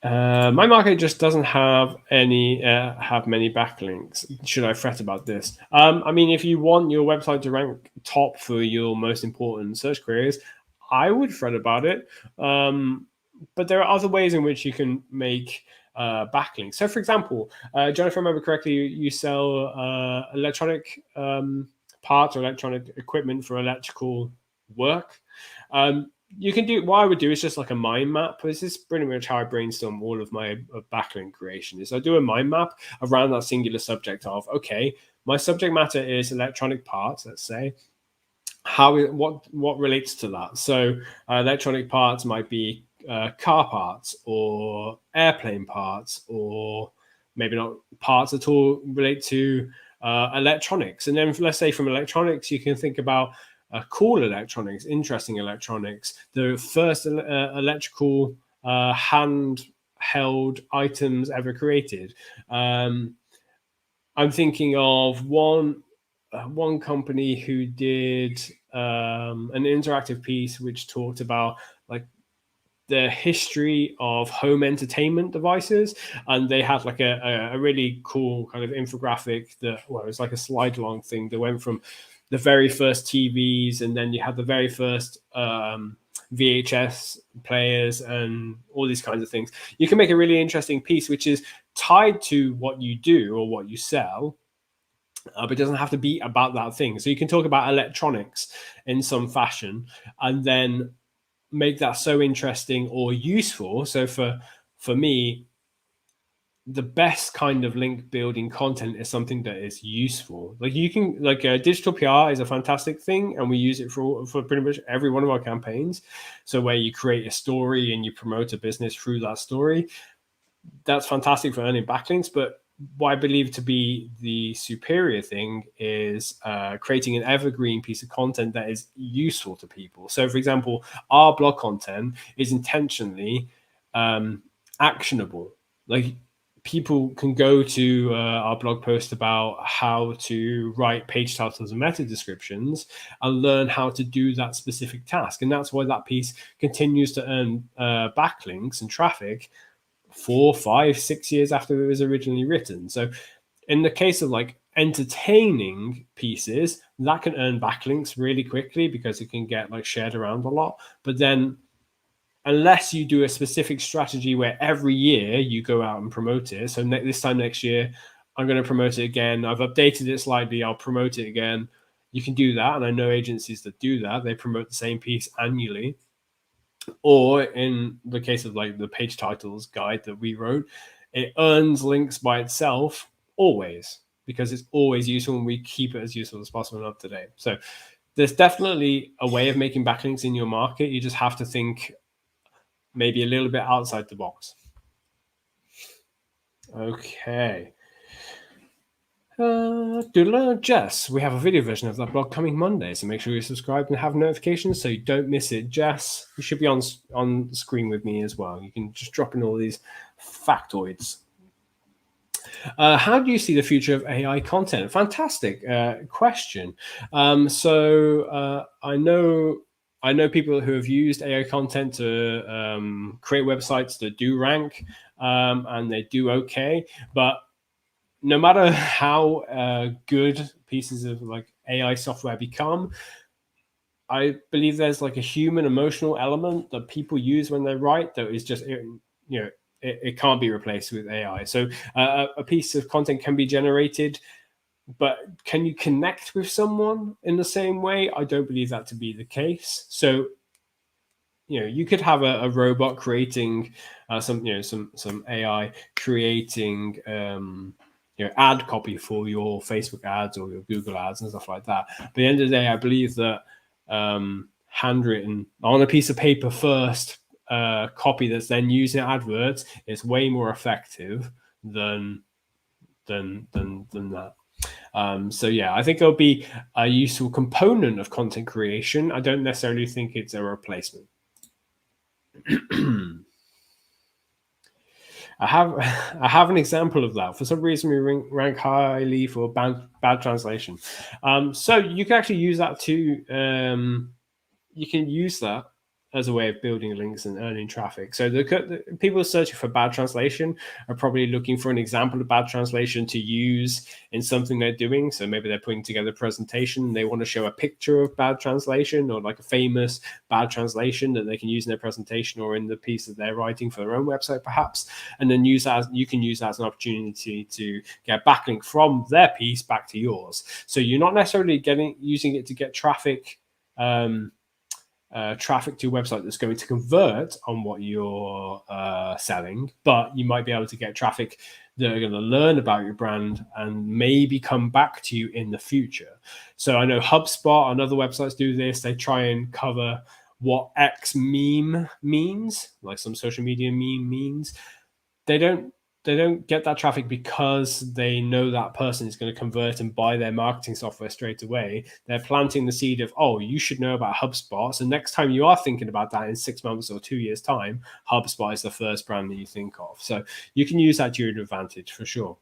My market just doesn't have many backlinks. Should I fret about this? I mean, if you want your website to rank top for your most important search queries, I would fret about it. But there are other ways in which you can make backlinks. So, for example, John, if I remember correctly, you sell electronic parts or electronic equipment for electrical work. You can do, what I would do is just like a mind map. This is pretty much how I brainstorm all of my backlink creation. Is I do a mind map around that singular subject of, okay, my subject matter is electronic parts, let's say. What relates to that? So electronic parts might be car parts or airplane parts, or maybe not parts at all relate to electronics. And then let's say from electronics, you can think about cool electronics, interesting electronics, the first electrical handheld items ever created. I'm thinking of one company who did an interactive piece which talked about like the history of home entertainment devices, and they had like a really cool kind of infographic that, well, it was like a slide long thing that went from the very first TVs, and then you had the very first VHS players and all these kinds of things. You can make a really interesting piece which is tied to what you do or what you sell, but it doesn't have to be about that thing. So you can talk about electronics in some fashion and then make that so interesting or useful. So for me, the best kind of link building content is something that is useful. Like you can, like digital PR is a fantastic thing, and we use it for pretty much every one of our campaigns. So where you create a story and you promote a business through that story, that's fantastic for earning backlinks. But what I believe to be the superior thing is creating an evergreen piece of content that is useful to people. So for example, our blog content is intentionally actionable. Like people can go to our blog post about how to write page titles and meta descriptions and learn how to do that specific task. And that's why that piece continues to earn backlinks and traffic 4, 5, 6 years after it was originally written. So in the case of like entertaining pieces, that can earn backlinks really quickly because it can get like shared around a lot. But then unless you do a specific strategy where every year you go out and promote it. So this time next year, I'm going to promote it again. I've updated it slightly. I'll promote it again. You can do that. And I know agencies that do that. They promote the same piece annually. Or in the case of like the page titles guide that we wrote, it earns links by itself always, because it's always useful and we keep it as useful as possible and up to date. So there's definitely a way of making backlinks in your market. You just have to think maybe a little bit outside the box. Okay. Jess, we have a video version of that blog coming Monday, so make sure you subscribe and have notifications so you don't miss it. Jess, you should be on screen with me as well. You can just drop in all these factoids. How do you see the future of AI content? Fantastic question. So I know people who have used AI content to create websites that do rank and they do okay, but no matter how good pieces of like AI software become, I believe there's like a human emotional element that people use when they write that is just, it can't be replaced with AI. So a piece of content can be generated but can you connect with someone in the same way? I don't believe that to be the case. So, you could have a robot creating some AI creating ad copy for your Facebook ads or your Google ads and stuff like that. But at the end of the day, I believe that handwritten on a piece of paper first copy that's then used in adverts is way more effective than that. So yeah, I think it'll be a useful component of content creation. I don't necessarily think it's a replacement. I have an example of that. For some reason, we rank highly for bad translation. So you can actually use that to you can use that as a way of building links and earning traffic. So the people searching for bad translation are probably looking for an example of bad translation to use in something they're doing. So maybe they're putting together a presentation and they want to show a picture of bad translation or like a famous bad translation that they can use in their presentation or in the piece that they're writing for their own website, perhaps. And then you can use that as an opportunity to get backlink from their piece back to yours. So you're not necessarily using it to get traffic traffic to your website that's going to convert on what you're selling, but you might be able to get traffic that are going to learn about your brand and maybe come back to you in the future. So I know HubSpot and other websites do this. They try and cover what X meme means, like some social media meme means. They don't get that traffic because they know that person is going to convert and buy their marketing software straight away. They're planting the seed of, oh, you should know about HubSpot. So next time you are thinking about that in 6 months or 2 years' time, HubSpot is the first brand that you think of. So you can use that to your advantage for sure.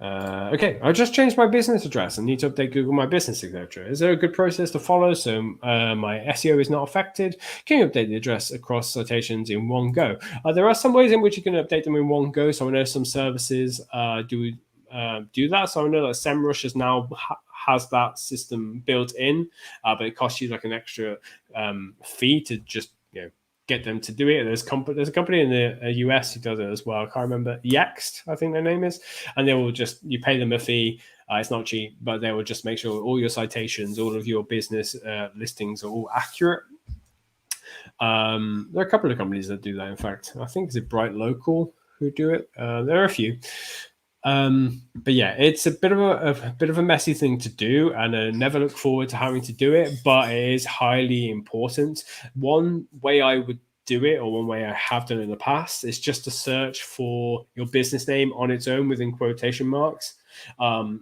Okay, I just changed my business address and need to update Google My Business, etc. Is there a good process to follow so my SEO is not affected? Can you update the address across citations in one go? There are some ways in which you can update them in one go. So I know some services do that. So I know that SEMrush now has that system built in, but it costs you like an extra fee to just get them to do it. There's a company in the US who does it as well. I can't remember. Yext, I think their name is. And they will you pay them a fee. It's not cheap, but they will just make sure all your citations, all of your business listings are all accurate. There are a couple of companies that do that, in fact. I think it's Bright Local who do it. There are a few. But yeah, it's a bit of a messy thing to do, and I never look forward to having to do it, but it is highly important. One way I would do it, or one way I have done in the past, is just to search for your business name on its own within quotation marks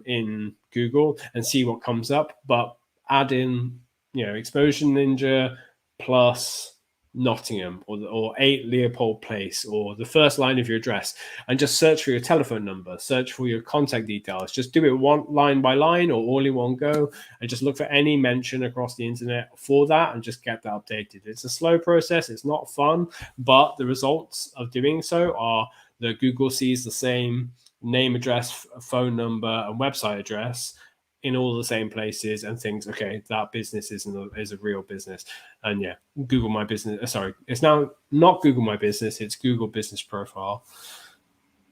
in Google and see what comes up, but add in Exposure Ninja plus Nottingham or 8 Leopold Place or the first line of your address, and just search for your telephone number, search for your contact details. Just do it one line by line or all in one go, and just look for any mention across the internet for that and just get that updated. It's a slow process. It's not fun, but the results of doing so are that Google sees the same name, address, phone number, and website address in all the same places and thinks, okay, that business is a real business. And yeah, Google My Business, sorry, it's now not Google My Business, it's Google Business Profile.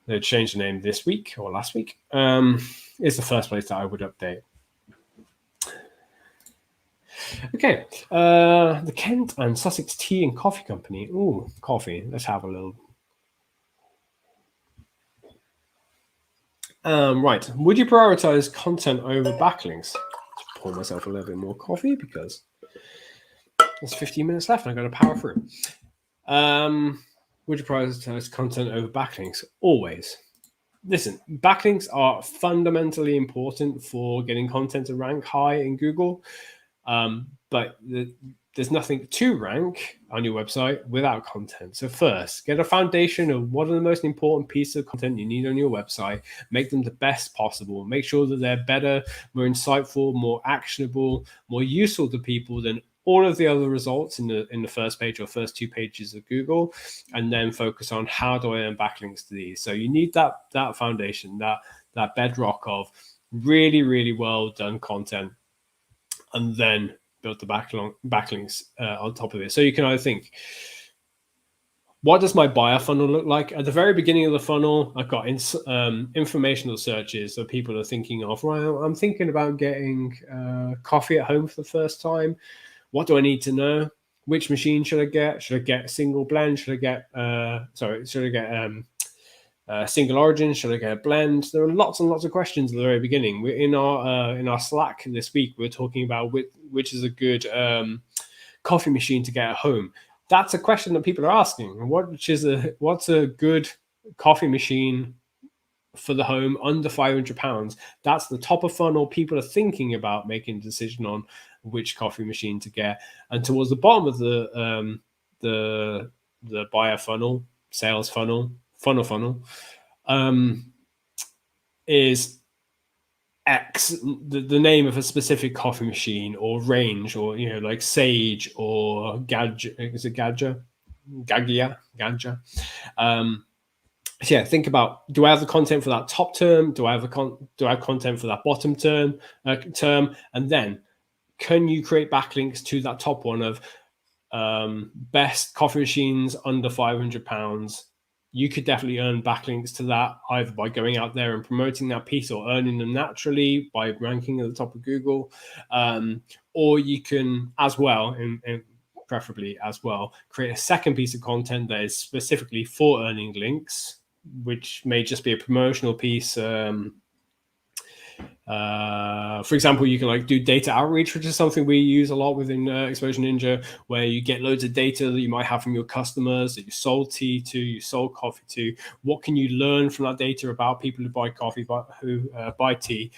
They changed the name this week or last week. It's the first place that I would update. Okay, the Kent and Sussex Tea and Coffee Company. Ooh, coffee. Let's have a little. Right. Would you prioritize content over backlinks? Let's pour myself a little bit more coffee because there's 15 minutes left and I've got to power through. Would you prioritize content over backlinks? Always. Listen, backlinks are fundamentally important for getting content to rank high in Google, but there's nothing to rank on your website without content. So first, get a foundation of what are the most important pieces of content you need on your website. Make them the best possible. Make sure that they're better, more insightful, more actionable, more useful to people than all of the other results in the first page or first 2 pages of Google, and then focus on how do I earn backlinks to these. So you need that foundation, that bedrock of really, really well done content, and then build the backlinks on top of it. So you can either think, what does my buyer funnel look like? At the very beginning of the funnel, I've got informational searches. So people are thinking of, well, I'm thinking about getting coffee at home for the first time. What do I need to know? Which machine should I get? Should I get a single blend? Should I get single origin? Should I get a blend? There are lots and lots of questions at the very beginning. We're in our Slack this week. We're talking about which is a good coffee machine to get at home. That's a question that people are asking. What's a good coffee machine for the home under £500? That's the top of funnel. People are thinking about making a decision on which coffee machine to get. And towards the bottom of the buyer funnel, sales funnel, is X, the name of a specific coffee machine or range, or like Sage or Gadget. Is it Gadget? Gadget. So yeah, think about, do I have the content for that top term? Do I have content for that bottom term? And then can you create backlinks to that top one of best coffee machines under £500? You could definitely earn backlinks to that either by going out there and promoting that piece or earning them naturally by ranking at the top of Google. Or you can as well, and preferably as well, create a second piece of content that is specifically for earning links, which may just be a promotional piece. For example, you can do data outreach, which is something we use a lot within Exposure Ninja, where you get loads of data that you might have from your customers that you sold tea to, you sold coffee to. What can you learn from that data about people who buy coffee, who buy tea,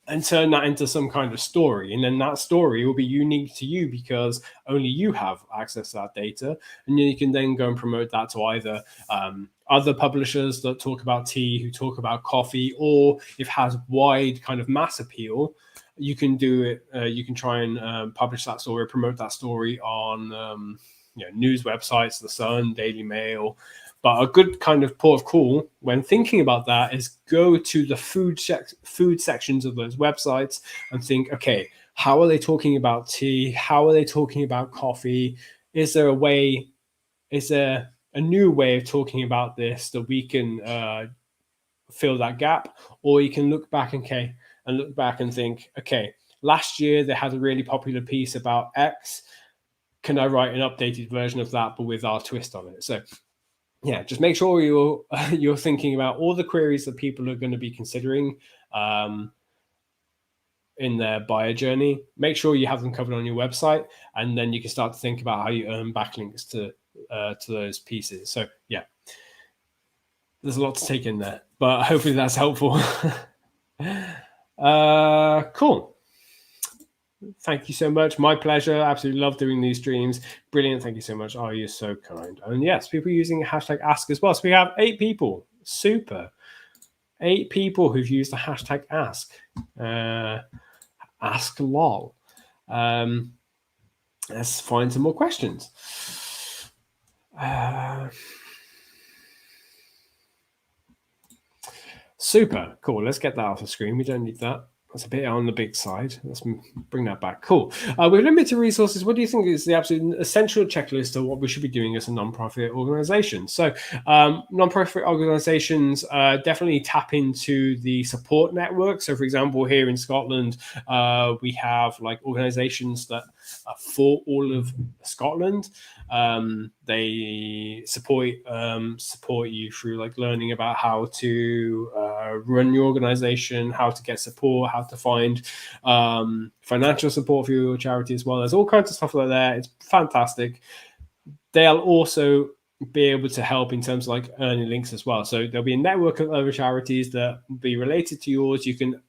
and turn that into some kind of story? And then that story will be unique to you because only you have access to that data. And you can then go and promote that to either other publishers that talk about tea, who talk about coffee, or if it has wide kind of mass appeal, you can do it. You can try and publish that story, promote that story on news websites, The Sun, Daily Mail. But a good kind of port of call when thinking about that is go to the food sections of those websites and think, okay, how are they talking about tea? How are they talking about coffee? Is there a new way of talking about this that we can fill that gap? Or you can look back and think, okay, last year they had a really popular piece about X. Can I write an updated version of that, but with our twist on it? So yeah, just make sure you're thinking about all the queries that people are going to be considering in their buyer journey. Make sure you have them covered on your website, and then you can start to think about how you earn backlinks to those pieces. So yeah, there's a lot to take in there, but hopefully that's helpful. Cool. Thank you so much. My pleasure. Absolutely love doing these streams. Brilliant. Thank you so much. Oh, you're so kind. And yes, people using hashtag ask as well. So we have 8 people. Super. 8 people who've used the hashtag ask. Ask lol. Let's find some more questions. Super. Cool. Let's get that off the screen. We don't need that. That's a bit on the big side. Let's bring that back. Cool. With limited resources, what do you think is the absolute essential checklist of what we should be doing as a nonprofit organization? So nonprofit organizations definitely tap into the support network. So for example, here in Scotland, we have organizations that are for all of Scotland. They support you through learning about how to run your organization, how to get support, how to find financial support for your charity as well. There's all kinds of stuff like that. It's fantastic. They'll also be able to help in terms of earning links as well. So there'll be a network of other charities that will be related to yours. You can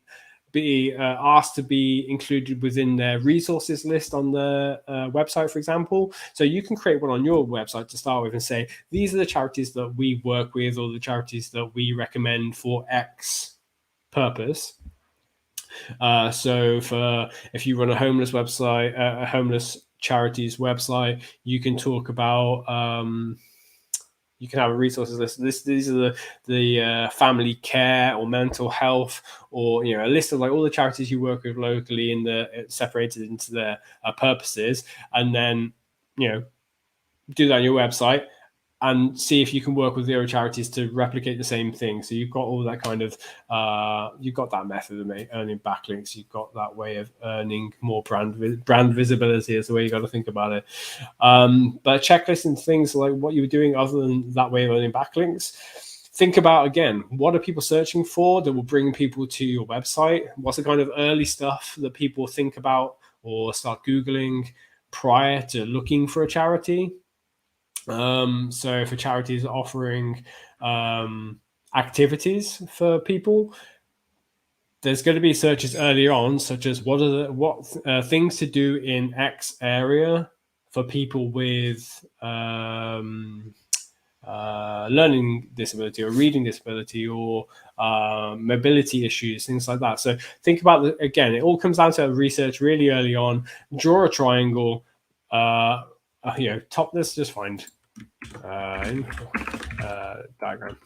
be asked to be included within their resources list on the website, for example. So you can create one on your website to start with and say, these are the charities that we work with, or the charities that we recommend for X purpose. So if you run a homeless website, a homeless charities website, you can talk about you can have a resources list. These are the family care or mental health, or a list of all the charities you work with locally separated into their purposes, and then do that on your website. and see if you can work with the other charities to replicate the same thing. So you've got all that kind of, you've got that method of earning backlinks. You've got that way of earning more brand visibility is the way you got to think about it. But checklists and things like what you were doing other than that way of earning backlinks. Think about, again, what are people searching for that will bring people to your website? What's the kind of early stuff that people think about or start Googling prior to looking for a charity? So if a charity is offering activities for people, there's going to be searches early on, such as what things to do in X area for people with learning disability or reading disability or mobility issues, things like that. So think about again, it all comes down to research really early on. Draw a triangle. Let's just find diagram.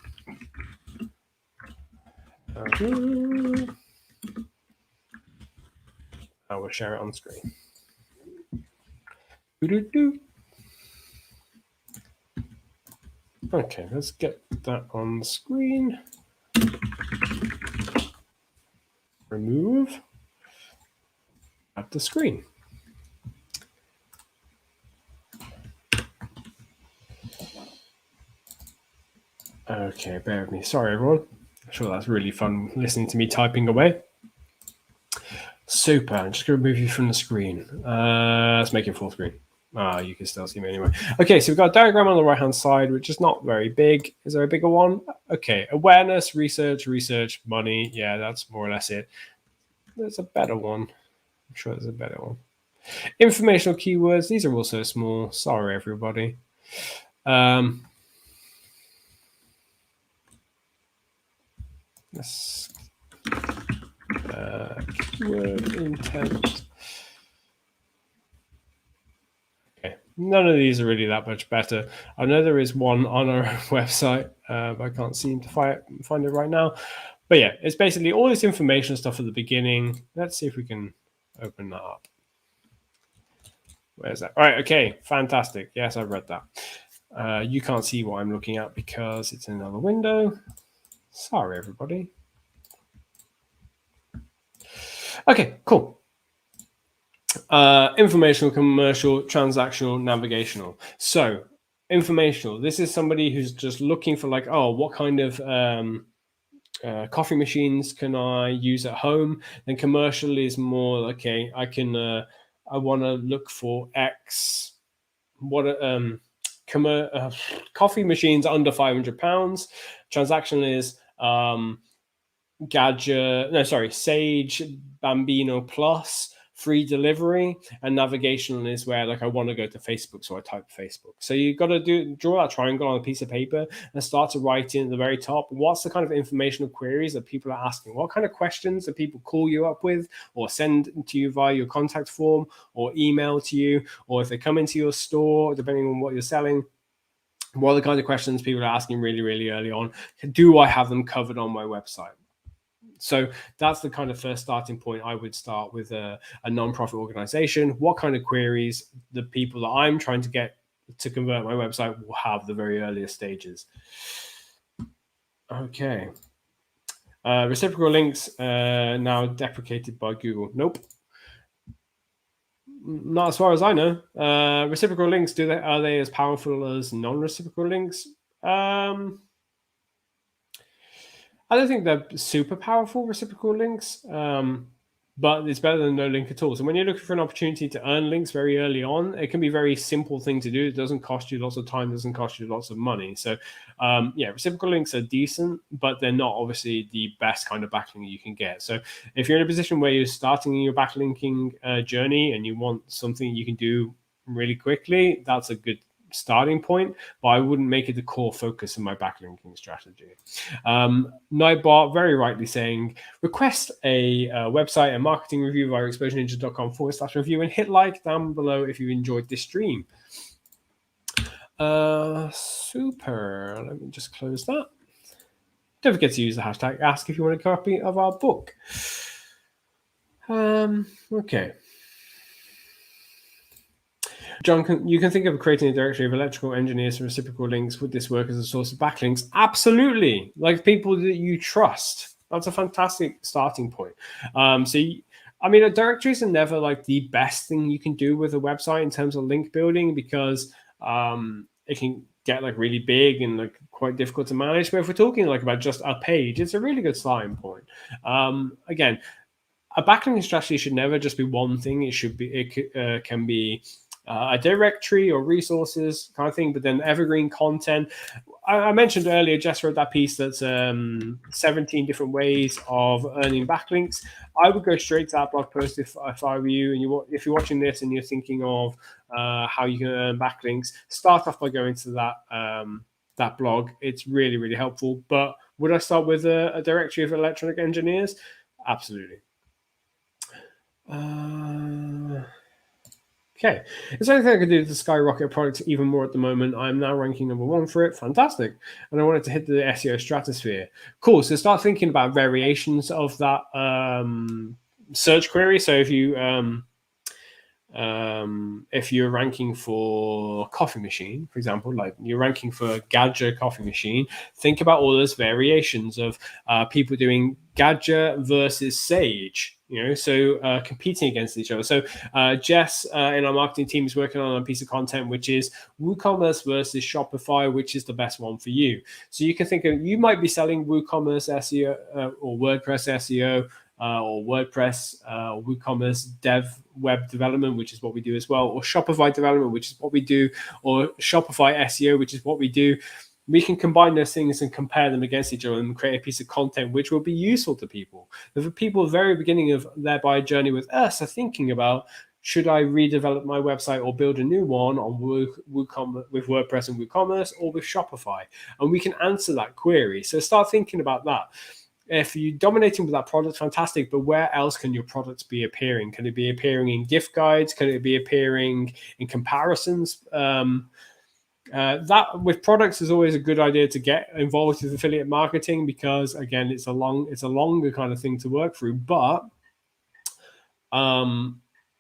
I will share it on screen. Okay, let's get that on the screen. Remove. At the screen. Okay, bear with me. Sorry, everyone. I'm sure that's really fun listening to me typing away. Super. I'm just going to remove you from the screen. Let's make it full screen. You can still see me anyway. Okay, so we've got a diagram on the right-hand side, which is not very big. Is there a bigger one? Okay, awareness, research, money. Yeah, that's more or less it. There's a better one. I'm sure there's a better one. Informational keywords. These are also small. Sorry, everybody. Keyword intent. Okay, none of these are really that much better. I know there is one on our website, but I can't seem to find it right now. But yeah, it's basically all this information stuff at the beginning. Let's see if we can open that up. Where's that? All right, okay, fantastic. Yes, I've read that. You can't see what I'm looking at because it's in another window. Sorry, everybody. Okay, cool. Informational, commercial, transactional, navigational. So informational, this is somebody who's just looking for like, oh, what kind of coffee machines can I use at home? Then commercial is more, okay, I want to look for X, coffee machines under £500. Transactional is Sage Bambino Plus, free delivery, and navigational is where like I want to go to Facebook, so I type Facebook. So you've got to draw that triangle on a piece of paper and start to write in at the very top. What's the kind of informational queries that people are asking? What kind of questions that people call you up with or send to you via your contact form or email to you, or if they come into your store, depending on what you're selling? What are the kind of questions people are asking really, really early on? Do I have them covered on my website? So that's the kind of first starting point. I would start with a non-profit organization. What kind of queries the people that I'm trying to get to convert my website will have the very earliest stages. Okay. Reciprocal links now deprecated by Google. Nope. Not as far as I know. Reciprocal links, are they as powerful as non-reciprocal links? I don't think they're super powerful, reciprocal links, but it's better than no link at all. So when you're looking for an opportunity to earn links very early on, it can be a very simple thing to do. It doesn't cost you lots of time, doesn't cost you lots of money. So reciprocal links are decent, but they're not obviously the best kind of backlink you can get. So if you're in a position where you're starting your backlinking journey and you want something you can do really quickly, that's a good starting point, but I wouldn't make it the core focus of my backlinking strategy. Nightbot very rightly saying, request a website and marketing review via exposureninja.com/review and hit like down below if you enjoyed this stream. Super. Let me just close that. Don't forget to use the hashtag ask if you want a copy of our book. Okay. John, you can think of creating a directory of electrical engineers for reciprocal links. Would this work as a source of backlinks? Absolutely. Like people that you trust. That's a fantastic starting point. Directories are never like the best thing you can do with a website in terms of link building, because it can get like really big and like quite difficult to manage. But if we're talking like about just a page, it's a really good starting point. Again, a backlinking strategy should never just be one thing. It can be a directory or resources kind of thing, but then evergreen content. I mentioned earlier, Jess wrote that piece that's 17 different ways of earning backlinks. I would go straight to that blog post if I were you, and if you're watching this and you're thinking of how you can earn backlinks, start off by going to that blog. It's really, really helpful. But would I start with a directory of electronic engineers? Absolutely. Okay, is there anything I can do to skyrocket a product even more at the moment? I'm now ranking #1 for it. Fantastic. And I wanted to hit the SEO stratosphere. Cool. So start thinking about variations of that search query. So if you're ranking for coffee machine, for example, like you're ranking for Gadget coffee machine, think about all those variations of people doing Gadget versus Sage. So competing against each other. So Jess in our marketing team is working on a piece of content which is WooCommerce versus Shopify, which is the best one for you. So you can think of, you might be selling WooCommerce SEO or WordPress SEO or WordPress or WooCommerce dev web development, which is what we do as well, or Shopify development, which is what we do, or Shopify SEO, which is what we do. We can combine those things and compare them against each other and create a piece of content which will be useful to people. If the people at the very beginning of their buyer journey with us are thinking about, should I redevelop my website or build a new one on WooCommerce, with WordPress and WooCommerce, or with Shopify? And we can answer that query. So start thinking about that. If you're dominating with that product, fantastic, but where else can your products be appearing? Can it be appearing in gift guides? Can it be appearing in comparisons? That with products is always a good idea to get involved with affiliate marketing, because again, it's a longer kind of thing to work through, but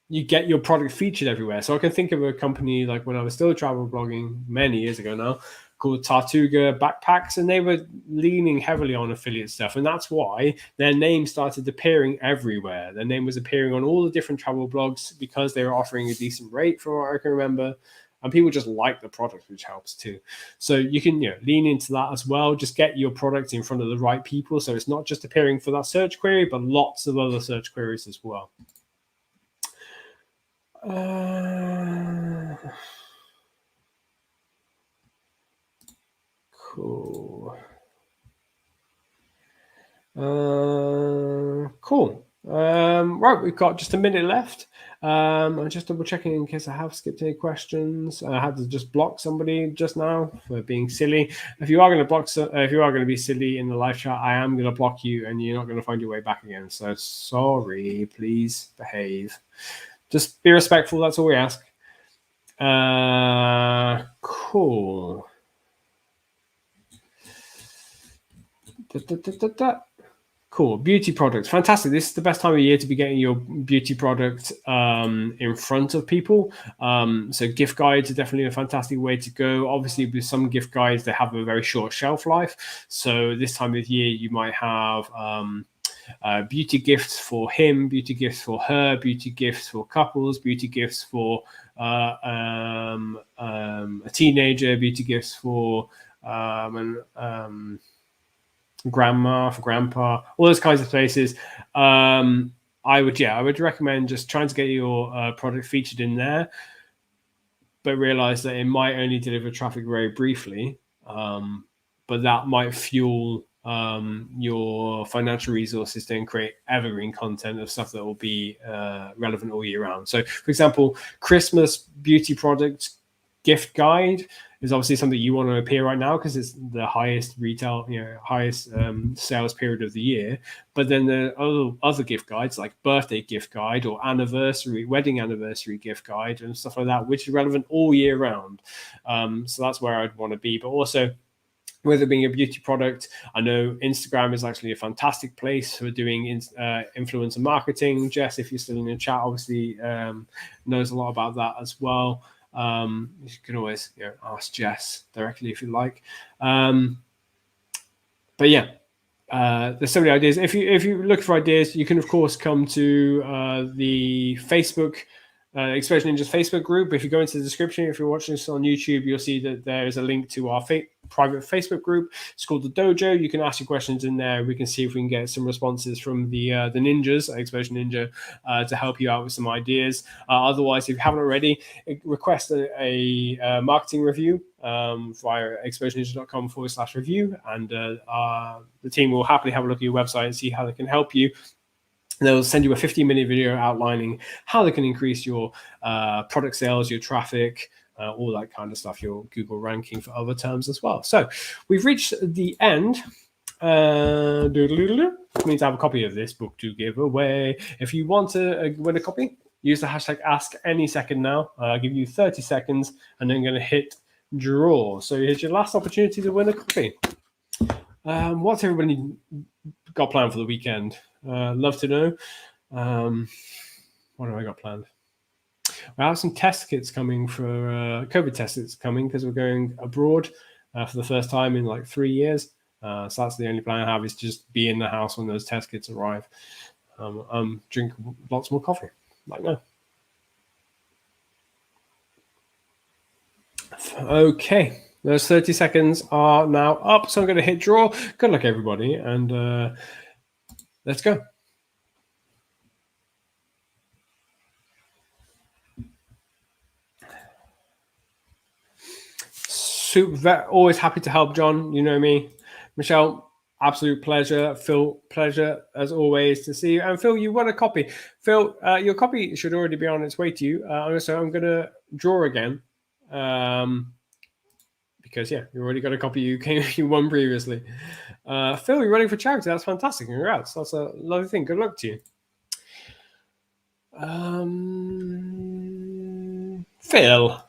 you get your product featured everywhere. So I can think of a company like when I was still travel blogging many years ago now, called Tartuga Backpacks, and they were leaning heavily on affiliate stuff, and that's why their name started appearing everywhere. Their name was appearing on all the different travel blogs because they were offering a decent rate, from what I can remember. And people just like the product, which helps too. So you can lean into that as well. Just get your product in front of the right people. So it's not just appearing for that search query, but lots of other search queries as well. Cool. Cool. Right, we've got just a minute left. I'm just double checking in case I have skipped any questions. I had to just block somebody just now for being silly. If you are going to be silly in the live chat, I am going to block you, and you're not going to find your way back again. So sorry. Please behave. Just be respectful. That's all we ask. Cool. Cool. Beauty products. Fantastic. This is the best time of year to be getting your beauty product in front of people. So gift guides are definitely a fantastic way to go. Obviously, with some gift guides, they have a very short shelf life. So this time of year, you might have beauty gifts for him, beauty gifts for her, beauty gifts for couples, beauty gifts for a teenager, beauty gifts for grandma, for grandpa, all those kinds of places. I would recommend just trying to get your product featured in there, but realize that it might only deliver traffic very briefly, but that might fuel your financial resources to create evergreen content of stuff that will be relevant all year round. So, for example, Christmas beauty product gift guide is obviously something you want to appear right now because it's the highest retail, highest sales period of the year. But then there are other gift guides like birthday gift guide or wedding anniversary gift guide and stuff like that, which is relevant all year round. So that's where I'd want to be. But also, whether being a beauty product, I know Instagram is actually a fantastic place for doing influencer marketing. Jess, if you're still in the chat, obviously knows a lot about that as well. You can always ask Jess directly if you like. But yeah, there's so many ideas. If you look for ideas, you can of course come to the Facebook Exposure Ninjas Facebook group. If you go into the description, if you're watching this on YouTube, you'll see that there is a link to our private Facebook group. It's called the Dojo. You can ask your questions in there. We can see if we can get some responses from the ninjas, Exposure Ninja, to help you out with some ideas. Otherwise, if you haven't already, request a marketing review via exposureninja.com/review, and the team will happily have a look at your website and see how they can help you. They'll send you a 15-minute video outlining how they can increase your product sales, your traffic, all that kind of stuff, your Google ranking for other terms as well. So we've reached the end. We need to have a copy of this book to give away. If you want to win a copy, use the hashtag #AskAnySecond now. I'll give you 30 seconds, and then I'm going to hit draw. So here's your last opportunity to win a copy. What's everybody got planned for the weekend? Love to know. What have I got planned? I have some test kits coming for COVID test kits coming because we're going abroad for the first time in like 3 years. So that's the only plan I have, is just be in the house when those test kits arrive. Drink lots more coffee, like now. Okay, those 30 seconds are now up, so I'm going to hit draw. Good luck, everybody, and let's go. Always happy to help, John. You know me. Michelle, absolute pleasure. Phil, pleasure as always to see you. And Phil, you won a copy. Phil, your copy should already be on its way to you. So I'm going to draw again. Because you already got a copy you won previously. Phil, you're running for charity. That's fantastic. Congrats. That's a lovely thing. Good luck to you. Phil.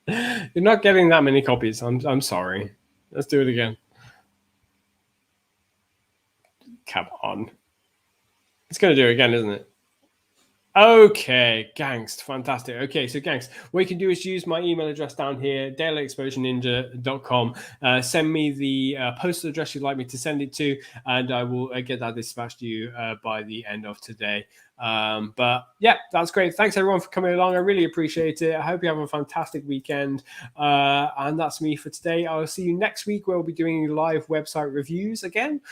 You're not getting that many copies. I'm sorry. Let's do it again. Come on. It's going to do it again, isn't it? Okay, Gangst. Fantastic. Okay, so Gangst, what you can do is use my email address down here, dale@exposureninja.com. Send me the postal address you'd like me to send it to, and I will get that dispatched to you by the end of today. But yeah, that's great. Thanks everyone for coming along. I really appreciate it. I hope you have a fantastic weekend. And that's me for today. I'll see you next week where we'll be doing live website reviews again.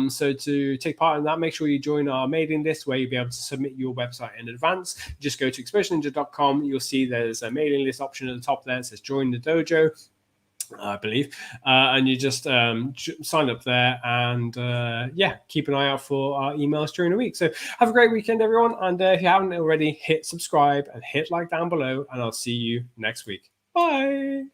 So to take part in that, make sure you join our mailing list where you'll be able to submit your website in advance. Just go to exposureninja.com. You'll see there's a mailing list option at the top there. It says join the dojo, I believe, and you just sign up there, and keep an eye out for our emails during the week. So have a great weekend, everyone, and if you haven't already, hit subscribe and hit like down below, and I'll see you next week. Bye.